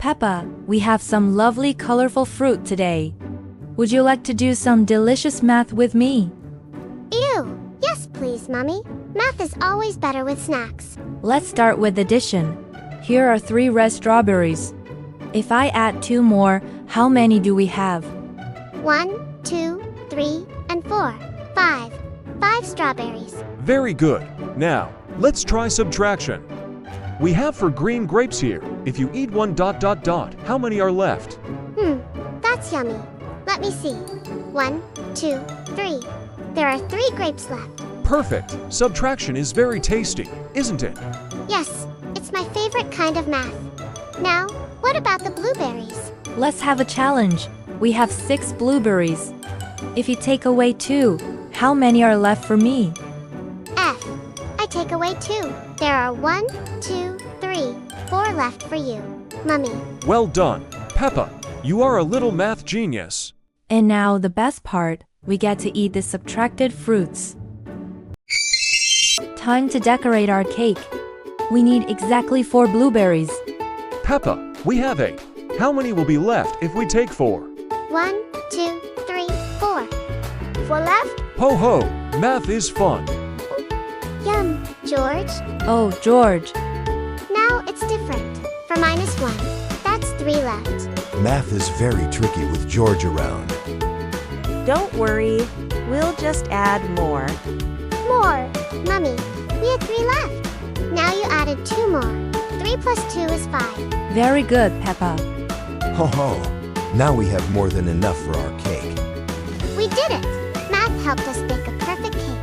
Peppa, we have some lovely colorful fruit today. Would you like to do some delicious math with me? Ew! Yes, please, Mommy. Math is always better with snacks. Let's start with addition. Here are 3 red strawberries. If I add 2 more, how many do we have? 1, 2, 3, and 4. 5. 5 strawberries. Very good. Now, let's try subtraction. We have 4 green grapes here. If you eat one ... how many are left? That's yummy. Let me see. 1, 2, 3. There are 3 grapes left. Perfect. Subtraction is very tasty, isn't it? Yes, it's my favorite kind of math. Now, what about the blueberries? Let's have a challenge. We have 6 blueberries. If you take away 2, how many are left for me? F. I take away 2. There are 1, 2, 3, 4 left for you, Mummy. Well done. Peppa, you are a little math genius. And now the best part, we get to eat the subtracted fruits. Time to decorate our cake. We need exactly 4 blueberries. Peppa, we have 8. How many will be left if we take 4? 1, 2, 3, 4. 4 left? Ho ho, math is fun. Yum, George. Oh, George. Now it's different. For -1, that's 3 left. Math is very tricky with George around. Don't worry, we'll just add more. More. Mummy, we had 3 left. Now you added 2 more. 3 plus 2 is 5. Very good, Peppa. Ho ho! Now we have more than enough for our cake. We did it. Math helped us bake a perfect cake.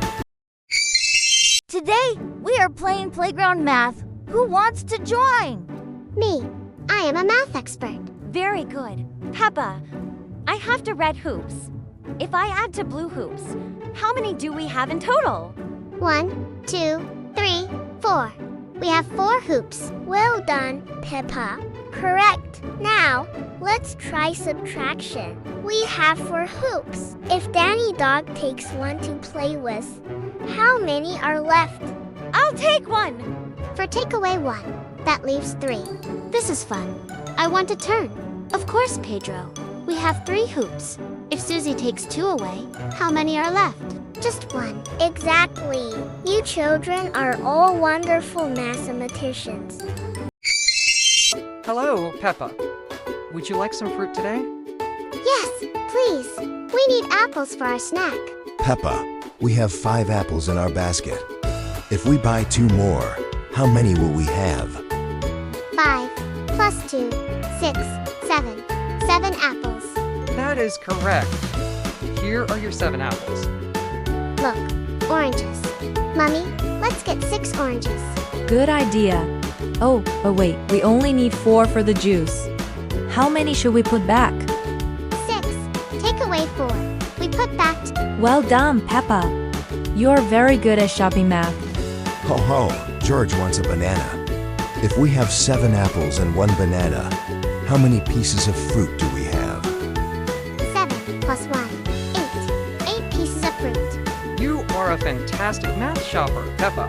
Today, we are playing playground math. Who wants to join? Me. I am a math expert. Very good. Peppa, I have to red hoops. If I add to blue hoops, how many do we have in total? 1, 2, 3, 4. We have 4 hoops. Well done, Peppa. Correct. Now, let's try subtraction. We have 4 hoops. If Danny Dog takes 1 to play with, how many are left? I'll take 1. For take away 1, that leaves 3. This is fun. I want a turn. Of course, Pedro. We have 3 hoops. If Susie takes 2 away, how many are left? Just 1. Exactly. You children are all wonderful mathematicians. Hello, Peppa. Would you like some fruit today? Yes, please. We need apples for our snack. Peppa, we have 5 apples in our basket. If we buy 2 more, how many will we have? 5 plus 2, 6, 7. 7 apples. That is correct. Here are your 7 apples. Look, oranges. Mummy, let's get 6 oranges. Good idea. Oh, but wait, we only need 4 for the juice. How many should we put back? 6. Take away 4. We put back Well done, Peppa. You're very good at shopping math. Ho ho! George wants a banana. If we have 7 apples and 1 banana, how many pieces of fruit do we have? 7 plus 1, 8. 8 pieces of fruit. You are a fantastic math shopper, Peppa.